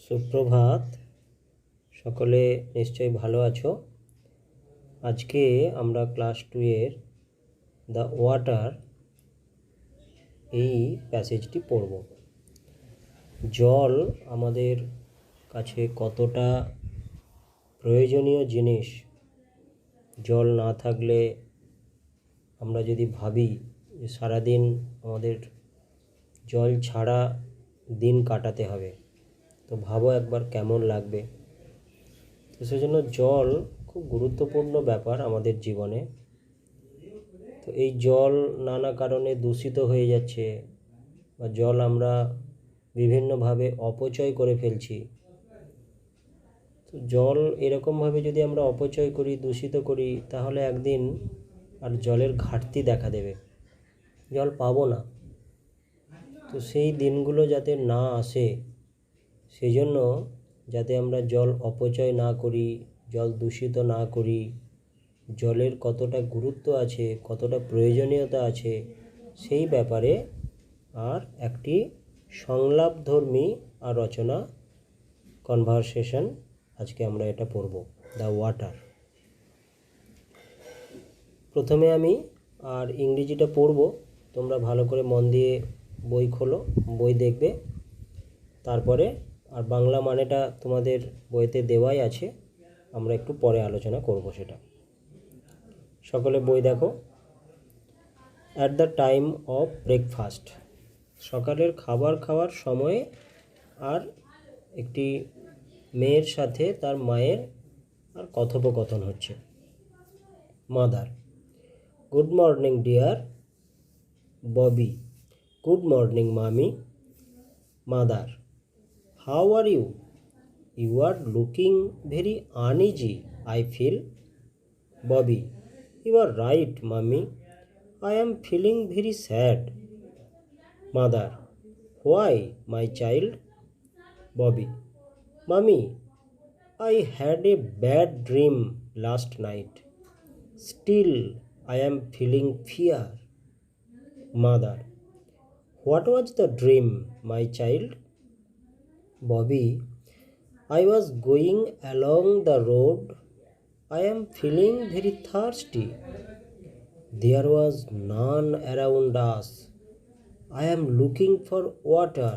সুপ্রভাত। সকলে নিশ্চয়ই ভালো আছো। আজকে আমরা ক্লাস 2 এর দ্য ওয়াটার এই প্যাসেজটি পড়ব। জল আমাদের কাছে কতটা প্রয়োজনীয় জিনিস। জল না থাকলে আমরা যদি ভাবি যে সারাদিন আমাদের জল ছাড়া দিন কাটাতে হবে, তো ভাবো একবার কেমন লাগবে। তো সেজন্য জল খুব গুরুত্বপূর্ণ ব্যাপার আমাদের জীবনে। তো এই জল নানা কারণে দূষিত হয়ে যাচ্ছে, বা জল আমরা বিভিন্নভাবে অপচয় করে ফেলছি। তো জল এরকমভাবে যদি আমরা অপচয় করি, দূষিত করি, তাহলে একদিন আর জলের ঘাটতি দেখা দেবে, জল পাবো না। তো সেই দিনগুলো যাতে না আসে, সেই জন্য যাতে আমরা জল অপচয় না করি, জল দূষিত না করি, জলের কতটা গুরুত্ব আছে, কতটা প্রয়োজনীয়তা আছে, সেই ব্যাপারে আর একটি সংলাপধর্মী রচনা, কনভারসেশন, আজকে আমরা এটা পড়ব, দ্য ওয়াটার। প্রথমে আমি আর ইংরেজিটা পড়ব, তোমরা ভালো করে মন দিয়ে বই খোলো, বই দেখবে। তারপরে আর বাংলা মানেটা তোমাদের বইতে দেওয়াই আছে, আমরা একটু পরে আলোচনা করব সেটা। সকলে বই দেখো। At the time of breakfast, সকালের খাবার খাওয়ার সময়ে আর একটি মেয়ের সাথে তার মায়ের আর কথোপকথন হচ্ছে। Mother: good morning dear Bobby. Good morning mummy. Mother: how are you? You are looking very uneasy, I feel. Bobby: you are right, mummy. I am feeling very sad. Mother: why, my child? Bobby: Mummy, I had a bad dream last night. Still, I am feeling fear. Mother: what was the dream, my child? Bobby: I was going along the road. I am feeling very thirsty. There was none around us. I am looking for water,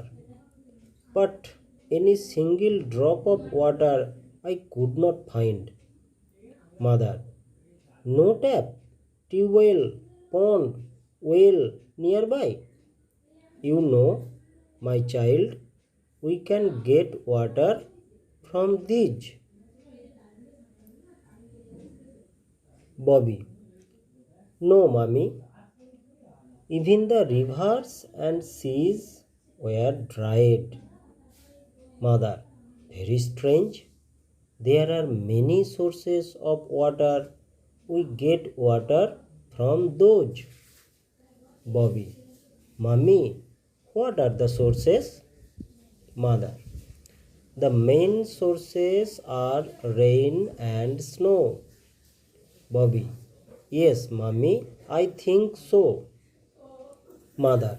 but any single drop of water I could not find. Mother: no tap, tube well, pond, well nearby? You know, my child, we can get water from these. Bobby: no, mummy. Even the rivers and seas were dried. Mother: very strange. There are many sources of water. We get water from those. Bobby: Mummy, what are the sources? Mother: the main sources are rain and snow. Bobby: yes, Mummy, I think so. Mother: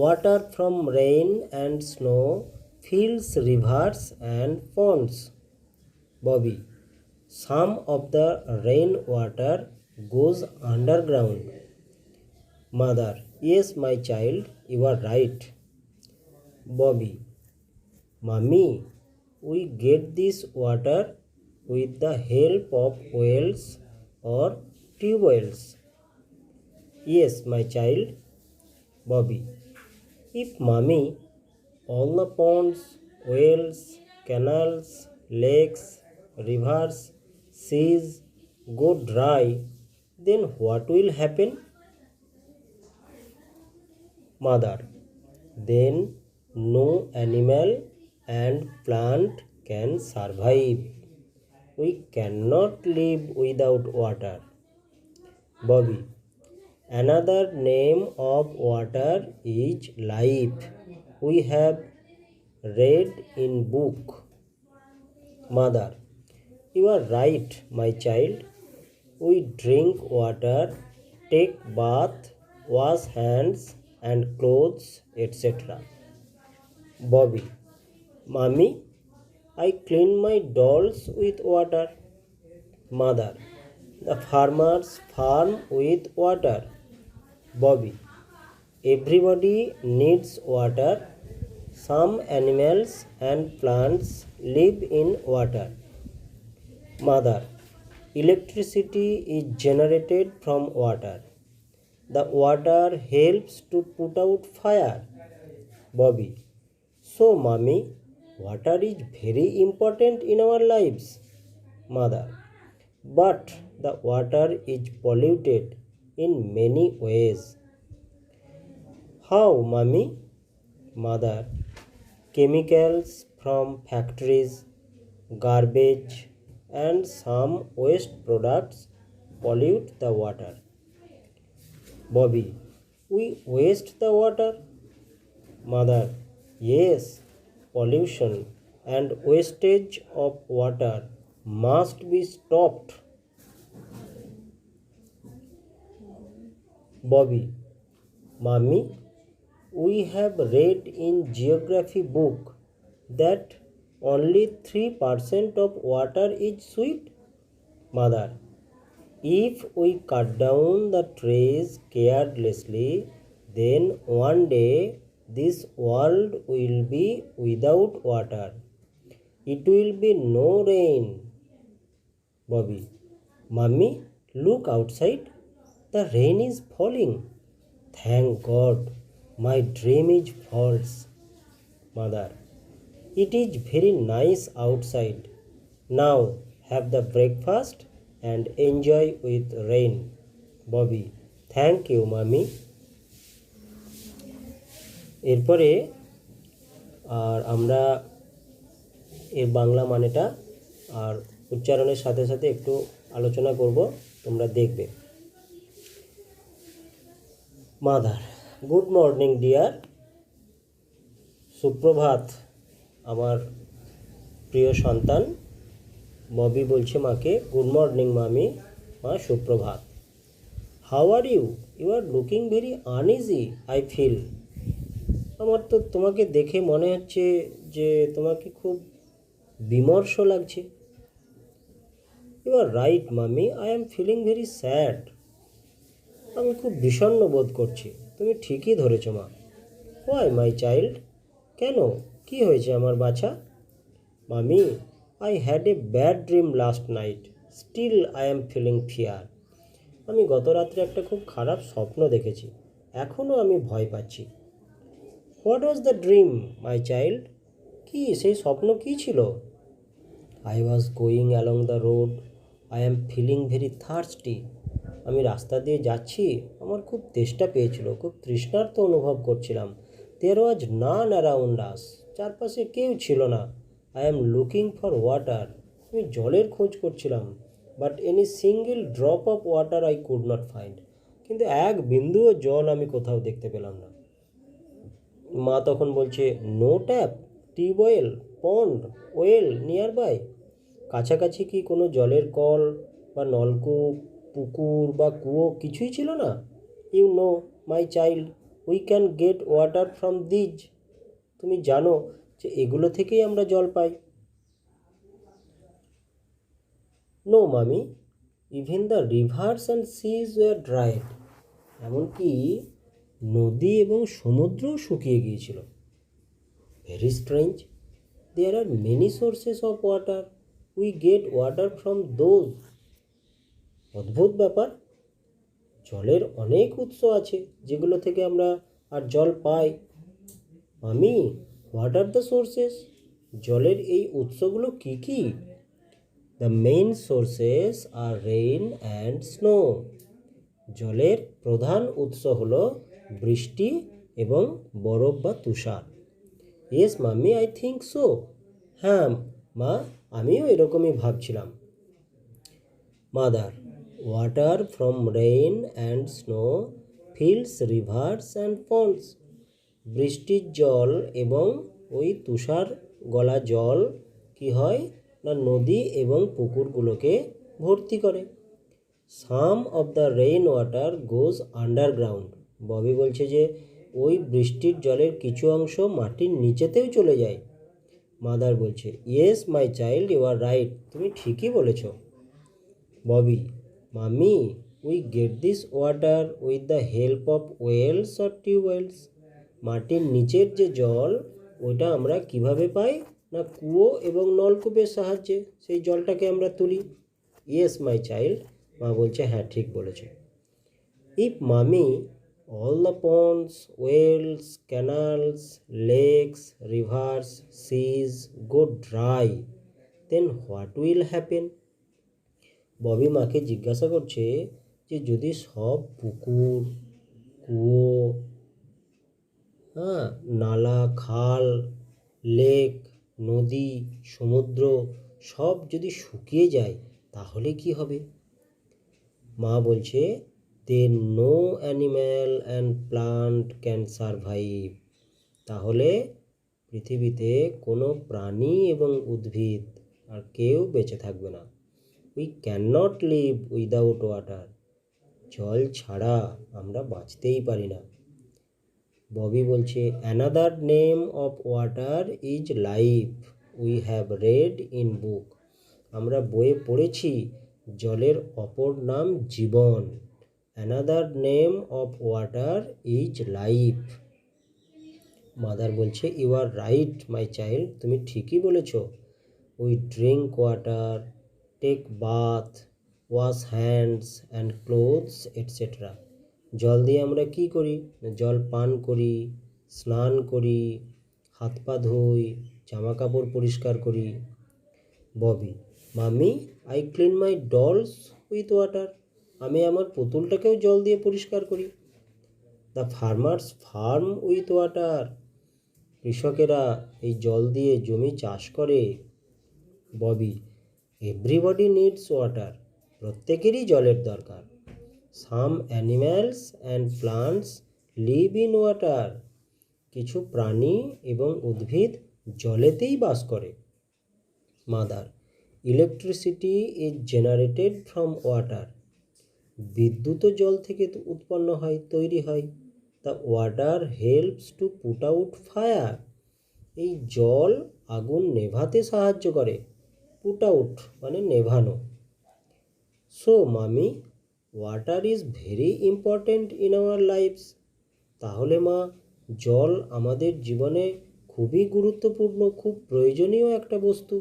water from rain and snow fills rivers and ponds. Bobby: some of the rain water goes underground. Mother: yes, my child, you are right. Bobby: Mummy, we get this water with the help of wells or tube wells. Yes, my child. Bobby: if Mummy, all the ponds, wells, canals, lakes, rivers, seas go dry, then what will happen? Mother: then no animal and plant can survive. We cannot live without water. Bobby: another name of water is life. We have read in book. Mother: you are right, my child. We drink water, take bath, wash hands and clothes, etc. Bobby: Mommy, I clean my dolls with water. Mother, the farmers farm with water. Bobby, everybody needs water. Some animals and plants live in water. Mother, electricity is generated from water. The water helps to put out fire. Bobby, so mommy, water is very important in our lives. Mother, but the water is polluted in many ways. How, mommy? Mother, chemicals from factories, garbage, and some waste products pollute the water. Bobby, we waste the water? Mother, yes, pollution and wastage of water must be stopped. Bobby, Mommy, we have read in geography book that only 3% of water is sweet. Mother, if we cut down the trees carelessly, then one day this world will be without water. It will be no rain. Bobby, Mummy, look outside. The rain is falling. Thank God, my dream is false. Mother, it is very nice outside. Now have the breakfast and enjoy with rain. Bobby, thank you, Mommy. এরপরে আর আমরা এর বাংলা মানেটা আর উচ্চারণের সাথে সাথে একটু আলোচনা করব, তোমরা দেখবে। Mother, good morning deer. সুপ্রভাত আমার প্রিয় সন্তান। ববি বলছে মাকে, গুড মর্নিং মামি। মা, সুপ্রভাত। How are you? You are looking very uneasy, I feel. আমার তো তোমাকে দেখে মনে হচ্ছে যে তোমাকে খুব বিমর্ষ লাগছে। You are right mummy, I am feeling very sad. আমি খুব বিষণ্ণ বোধ করছি। তুমি ঠিকই ধরেছ মা। Why my child? কেন, কি হয়েছে আমার বাছা? Mummy, I had a bad dream last night, still I am feeling fear. আমি গত রাত্রে একটা খুব খারাপ স্বপ্ন দেখেছি, এখনও আমি ভয় পাচ্ছি। What was the dream my child? কি সেই স্বপ্ন কী ছিল? I was going along the road, I am feeling very thirsty. আমি রাস্তা দিয়ে যাচ্ছি, আমার খুব তেষ্টা পেয়েছিল, খুব তৃষ্ণার্ত অনুভব করছিলাম। দেয়ার ওয়াজ নান অ্যারাউন্ড আস, চারপাশে কেউ ছিল না। I am looking for water, আমি জলের খোঁজ করছিলাম। But any single drop of water I could not find, কিন্তু এক বিন্দুও জল আমি কোথাও দেখতে পেলাম না। মা তখন বলছে, no tap, tubewell, pond, well nearby? কাছাকাছি কি কোনো জলের কল বা নলকূপ, পুকুর বা কুয়ো কিছুই ছিল না? You know my child, we can get water from these. তুমি জানো যে এগুলো থেকেই আমরা জল পাই। No mummy, even the rivers and seas were dried. এমনকি নদী এবং সমুদ্রও শুকিয়ে গিয়েছিল। Very strange, there are many sources of water, we get water from those. অদ্ভুত ব্যাপার, জলের অনেক উৎস আছে যেগুলো থেকে আমরা আর জল পাই। মামি, হোয়াট আর দ্য সোর্সেস? জলের এই উৎসগুলো কী কী? The main sources are rain and snow. জলের প্রধান উৎস হলো বৃষ্টি এবং বরফ বা তুষার। Yes mummy, I think so. হ্যাঁ মা, আমিও এরকমই ভাবছিলাম। Mother, water from rain and snow fills rivers and ponds. বৃষ্টির জল এবং ওই তুষার গলা জল কি হয় না, নদী এবং পুকুরগুলোকে ভর্তি করে। Some of the rain water goes underground. Bobby বলছে যে ওই বৃষ্টির জলের কিছু অংশ মাটির নিচেতেও চলে যায়। মাদার বলছে, yes my child, you are right, তুমি ঠিকই বলেছ। Bobby, mummy, we get this water with the help of wells or tubewells. মাটির নিচের যে জল, ওইটা আমরা কিভাবে পাই? না কুয়ো এবং নলকূপের সাহায্যে সেই জলটাকে আমরা তুলি। ইয়েস মাই চাইল্ড, মা বলছে, হ্যাঁ ঠিক বলেছ। ইফ মামি, all the ponds, wells, canals, lakes, rivers, seas go dry, then what will happen? Bobby মাকে জিজ্ঞাসা করছে যে যদি সব পুকুর, কুয়ো, নালা, খাল, লেক, নদী, সমুদ্র সব যদি শুকিয়ে যায় তাহলে কি হবে? মা বলছে, then no animal and plant can survive. তাহলে পৃথিবীতে কোনো প্রাণী এবং উদ্ভিদ আর কেউ বেঁচে থাকবে না। we cannot live without water. জল ছাড়া আমরা বাঁচতেই পারি না। ববি বলছে, another name of water is life. we have read in book. আমরা বইয়ে পড়েছি জলের অপর নাম জীবন। another name of water is life. Mother বলছে, you are right my child, তুমি ঠিকই বলেছ। We drink water, take bath, wash hands and clothes etcetera. জল দিয়ে আমরা কি করি? জল পান করি, স্নান করি, হাত পা ধুই, জামা কাপড় পরিষ্কার করি। Bobby, mummy, I clean my dolls with water. আমি আমার পুতুলটাকেও জল দিয়ে পরিষ্কার করি। The farmers farm with water. কৃষকেরা এই জল দিয়ে জমি চাষ করে। Bobby, everybody needs water. প্রত্যেকেরই জলের দরকার। Some animals and plants live in water. কিছু প্রাণী এবং উদ্ভিদ জলেতেই বাস করে। Mother, electricity is generated from water. বিদ্যুৎও জল থেকে উৎপন্ন হয়, তৈরি হয়। The water helps to put out fire. এই জল আগুন নেভাতে সাহায্য করে। পুট আউট মানে নেভানো। So mummy, water is very important in our lives. তাহলে মা, জল আমাদের জীবনে খুবই গুরুত্বপূর্ণ, খুব প্রয়োজনীয় একটা বস্তু।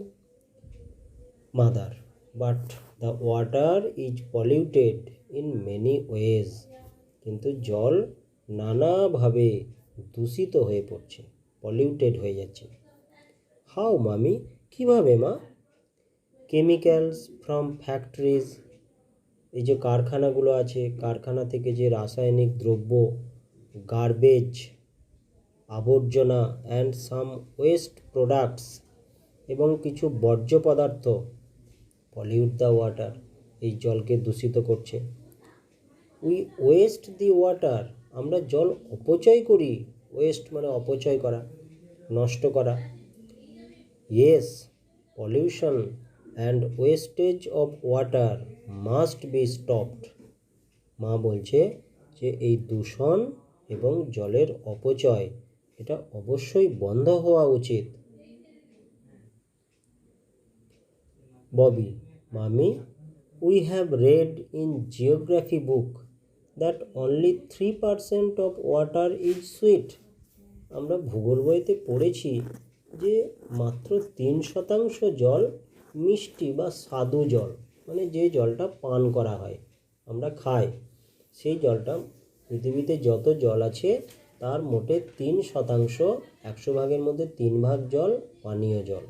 Mother, but the water is polluted in many ways. কিন্তু জল নানাভাবে দূষিত হয়ে পড়ছে, পলিউটেড হয়ে যাচ্ছে। হাউ মামি, কিভাবে মা? Chemicals from factories. এই যে কারখানাগুলো আছে, কারখানা থেকে যে রাসায়নিক দ্রব্য, গার্বেজ, আবর্জনা অ্যান্ড সাম ওয়েস্ট প্রোডাক্টস, এবং কিছু বর্জ্য পদার্থ পলিউট দ্য ওয়াটার, এই জলকে দূষিত করছে। We West the water. আমরা জল অপচয় করি। ওয়েস্ট মানে অপচয় করা, নষ্ট করা। Yes, pollution and wastage of water must be stopped. মা বলছে যে এই দূষণ এবং জলের অপচয় এটা অবশ্যই বন্ধ হওয়া উচিত। ববি, মামি, we have read in geography book that only 3% of water is sweet. আমরা ভূগোল বইতে পড়েছি যে মাত্র 3% জল মিষ্টি বা স্বাদু জল, মানে যে জলটা পান করা হয়, আমরা খাই, সেই জলটা পৃথিবীতে যত জল আছে তার মোটে 3%, 100 ভাগের মধ্যে 3 ভাগ জল পানীয় জল।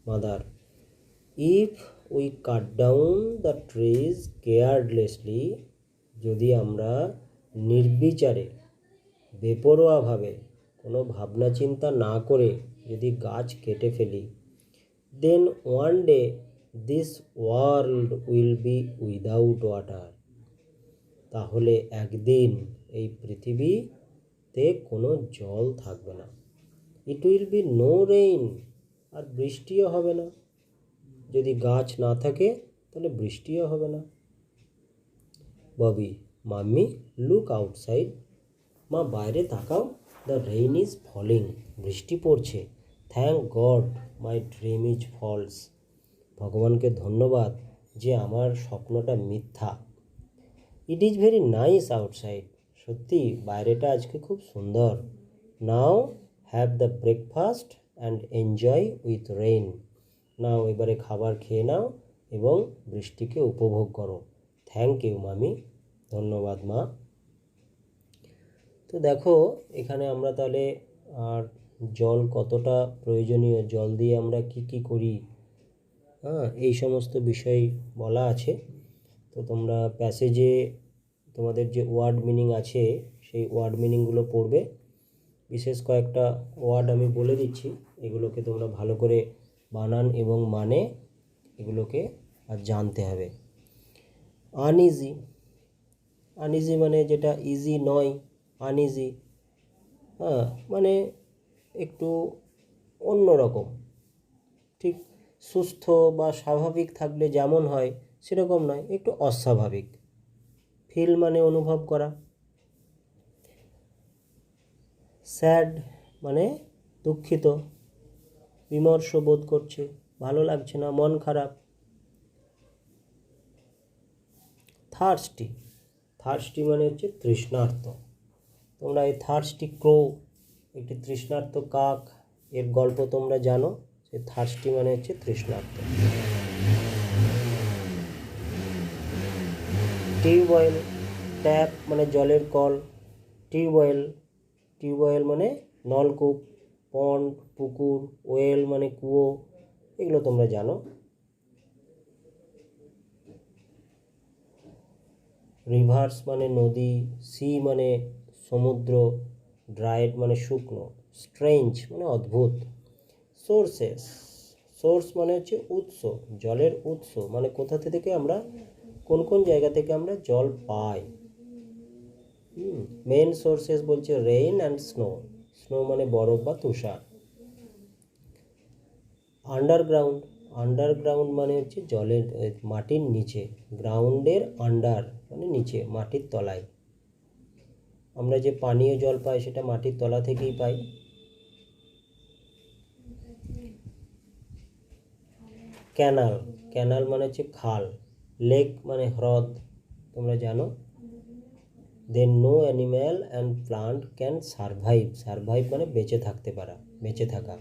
Mother, if we cut down the trees carelessly, যদি আমরা নির্বিচারে, বেপরোয়াভাবে, কোনো ভাবনা চিন্তা না করে যদি গাছ কেটে ফেলি, then one day this world will be without water. তাহলে একদিন এই পৃথিবীতে কোনো জল থাকবে না। It will be no rain, আর বৃষ্টিও হবে না। যদি গাছ না থাকে তাহলে বৃষ্টিও হবে না। Bobby, mummy, look outside. মা বাইরে তাকাও, দ্য রেইন ইজ ফলিং। বৃষ্টি পড়ছে। Thank god my dream is false. ভগবানকে ধন্যবাদ যে আমার স্বপ্নটা মিথ্যা। It is very nice outside. সত্যি বাইরেটা আজকে খুব সুন্দর। Now have the breakfast and enjoy with rain. Now এবারে খাবার খেয়ে নাও এবং বৃষ্টিকে উপভোগ করো। থ্যাংক ইউ মামি। ধন্যবাদ মা। তো দেখো এখানে আমরা তাহলে আর জল কতটা প্রয়োজনীয়, জল দিয়ে আমরা কি কি করি, হ্যাঁ, এই সমস্ত বিষয় বলা আছে। তো তোমরা প্যাসেজে তোমাদের যে ওয়ার্ড মিনিং আছে সেই ওয়ার্ড মিনিংগুলো পড়বে। বিশেষ কয়েকটা ওয়ার্ড আমি বলে দিচ্ছি, এগুলোকে তোমরা ভালো করে বানান এবং মানে এগুলোকে আর জানতে হবে। আনইজি, আনইজি মানে যেটা ইজি নয়, আনইজি, হ্যাঁ, মানে একটু অন্যরকম, ঠিক সুস্থ বা স্বাভাবিক থাকলে যেমন হয় সেরকম নয়, একটু অস্বাভাবিক। ফিল মানে অনুভব করা। স্যাড মানে দুঃখিত, বিমর্ষ বোধ করছে, ভালো লাগছে না, মন খারাপ। থার্স্টি, থার্স্টি মানে হচ্ছে তৃষ্ণার্ত। তোমরা এই থার্স্টি ক্রো, একটি তৃষ্ণার্ত কাক, এর গল্প তোমরা জানো। সে থার্স্টি মানে হচ্ছে তৃষ্ণার্ত। টিউবওয়েল, ট্যাপ মানে জলের কল। টিউবওয়েল, টিউবওয়েল মানে নলকূপ। পন্ড, পুকুর। ওয়েল মানে কুয়ো, এগুলো তোমরা জানো। রিভার্স মানে নদী। সি মানে সমুদ্র। ড্রাইড মানে শুকনো। স্ট্রেঞ্জ মানে অদ্ভুত। সোর্সেস, সোর্স মানে হচ্ছে উৎস, জলের উৎস মানে কোথা থেকে আমরা, কোন কোন জায়গা থেকে আমরা জল পাই। মেন সোর্সেস বলছে রেইন অ্যান্ড স্নো। স্নো মানে বরফ বা তুষার। আন্ডারগ্রাউন্ড, আন্ডারগ্রাউন্ড মানে হচ্ছে জলের মাটির নিচে। গ্রাউন্ডের আন্ডার মানে নিচে, মাটির তলায়। আমরা যে পানীয় জল পাই সেটা মাটির তলা থেকেই পাই। ক্যানাল, ক্যানাল মানে হচ্ছে খাল। লেক মানে হ্রদ, তোমরা জানো। Then no animal and plant can survive. Survive মানে বেঁচে থাকতে পারা, বেঁচে থাকা।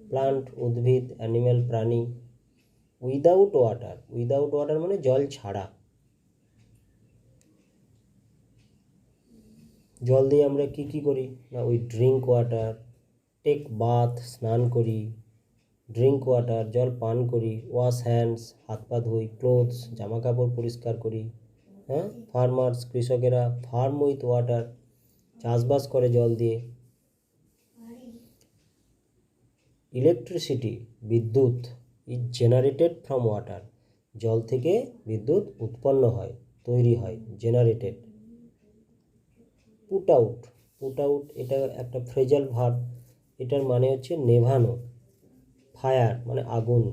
প্লান্ট উদ্ভিদ, অ্যানিম্যাল প্রাণী। উইদাউট ওয়াটার, উইদাউট ওয়াটার মানে জল ছাড়া। জল দিয়ে আমরা কি কি করি না, we drink water, take bath স্নান করি, ড্রিঙ্ক ওয়াটার জল পান করি, ওয়াশ হ্যান্ডস হাত পা ধুই, ক্লোথস জামা কাপড় পরিষ্কার করি, হ্যাঁ। ফার্মার্স কৃষকেরা, ফার্ম উইথ ওয়াটার চাষবাস করে জল দিয়ে। ইলেকট্রিসিটি বিদ্যুৎ ইজ জেনারেটেড ফ্রম ওয়াটার, জল থেকে বিদ্যুৎ উৎপন্ন হয়, তৈরি হয়, generated. Put out, put out এটা একটা ফ্রেজাল ভার্ব, এটার মানে হচ্ছে নেভানো। ফায়ার মানে আগুন,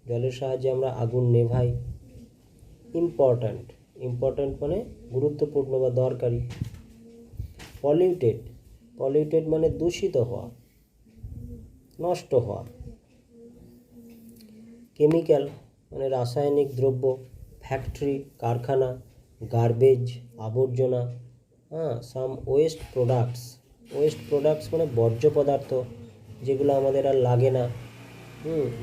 জলের সাহায্যে আমরা আগুন নেভাই। ইম্পর্ট্যান্ট, ইম্পর্ট্যান্ট মানে গুরুত্বপূর্ণ বা দরকারি। পলিউটেড, পলিউটেড মানে দূষিত হওয়া, নষ্ট হওয়া। কেমিক্যাল মানে রাসায়নিক দ্রব্য। ফ্যাক্টরি কারখানা। গার্বেজ আবর্জনা, হ্যাঁ। সাম ওয়েস্ট প্রোডাক্টস, ওয়েস্ট প্রোডাক্টস মানে বর্জ্য পদার্থ যেগুলো আমাদের আর লাগে না,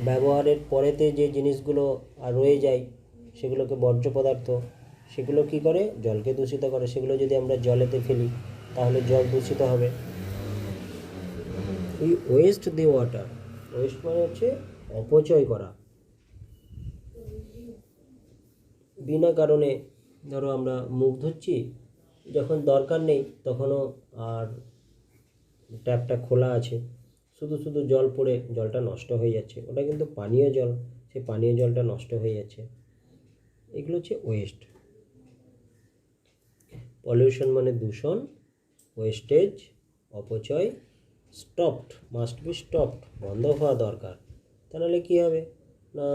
ব্যবহারের পরেতে যে জিনিসগুলো আর রয়ে যায় সেগুলোকে বর্জ্য পদার্থ। সেগুলো কি করে, জলকে দূষিত করে। সেগুলো যদি আমরা জলেতে ফেলি তাহলে জল দূষিত হবে। We West the water, West মানে হচ্ছে অপচয় করা। বিনা কারণে ধরো আমরা মুখ ধুচ্ছি, যখন দরকার নেই তখনও আর ট্যাপটা খোলা আছে, শুধু শুধু জল পড়ে জলটা নষ্ট হয়ে যাচ্ছে, ওটা কিন্তু পানীয় জল, সেই পানীয় জলটা নষ্ট হয়ে যাচ্ছে। এগুলো হচ্ছে ওয়েস্ট। পলিউশন মানে দূষণ, ওয়েস্টেজ অপচয়, স্টপড মাস্ট বি স্টপড বন্ধ হওয়া দরকার, তা নাহলে কী হবে না,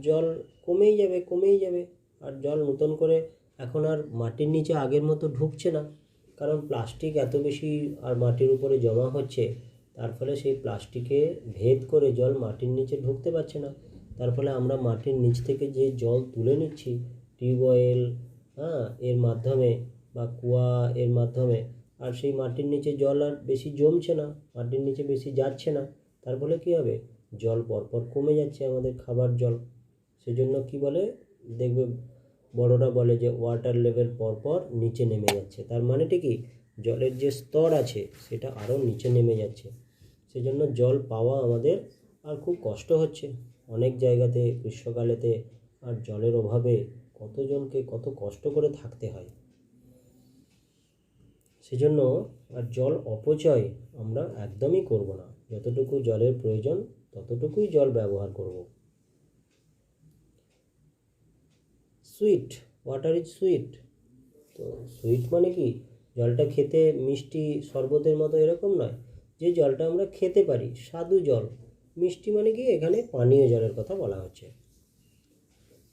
জল কমেই যাবে কমেই যাবে। আর জল নতুন করে এখন আর মাটির নিচে আগের মতো ঢুকছে না, কারণ প্লাস্টিক এত বেশি আর মাটির উপরে জমা হচ্ছে, তার ফলে সেই প্লাস্টিকে ভেদ করে জল মাটির নিচে ঢুকতে পারছে না। তার ফলে আমরা মাটির নিচ থেকে যে জল তুলে নিচ্ছি টিউবওয়েল, এর মাধ্যমে বা কুয়া এর মাধ্যমে, আর সেই মাটির নিচে জল আর বেশি জমছে না, মাটির নিচে বেশি যাচ্ছে না। তার ফলে কী হবে, জল পরপর কমে যাচ্ছে আমাদের খাবার জল। সেজন্য কি বলে, দেখবে বড়রা বলে যে ওয়াটার লেভেল পরপর নিচে নেমে যাচ্ছে। তার মানেটা কি, জলের যে স্তর আছে সেটা আরও নিচে নেমে যাচ্ছে। সেজন্য জল পাওয়া আমাদের আর খুব কষ্ট হচ্ছে অনেক জায়গাতে গ্রীষ্মকালেতে। আর জলের অভাবে কতজনকে কত কষ্ট করে থাকতে হয়। সেজন্য আর জল অপচয় আমরা একদমই করব না। যতটুকু জলের প্রয়োজন ততটুকুই জল ব্যবহার করব। Sweet, water is sweet. তো সুইট মানে কি, জলটা খেতে মিষ্টি শরবতের মতো এরকম নয়, যে জলটা আমরা খেতে পারি, স্বাদু জল। মিষ্টি মানে কি, এখানে পানীয় জলের কথা বলা হচ্ছে।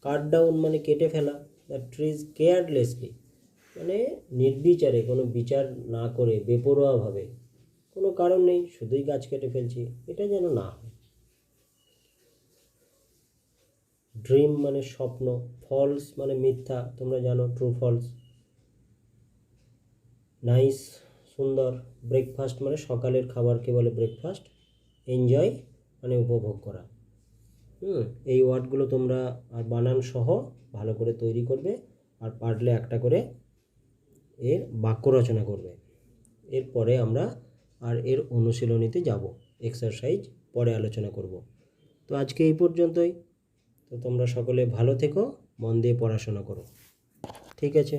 কাট ডাউন মানে কেটে ফেলা, দ্য ট্রিজ কেয়ারলেসলি, মানে নির্বিচারে, কোনো বিচার না করে বেপরোয়াভাবে, কোনো কারণ নেই শুধুই গাছ কেটে ফেলছি, এটা যেন না হয়। ড্রিম মানে স্বপ্ন, ফলস মানে মিথ্যা, তোমরা জানো ট্রু ফলস। নাইস সুন্দর, ব্রেকফাস্ট মানে সকালের খাবারকে বলে ব্রেকফাস্ট। এনজয় মানে উপভোগ করা। এই ওয়ার্ডগুলো তোমরা আর বানান সহ ভালো করে তৈরি করবে, আর পারলে একটা করে এর বাক্য রচনা করবে। এরপরে আমরা আর এর অনুশীলনীতে যাব, এক্সারসাইজ পরে আলোচনা করব। তো আজকে এই পর্যন্তই। তো তোমরা সকলে ভালো থেকো, মন দিয়ে পড়াশোনা করো। ঠিক আছে।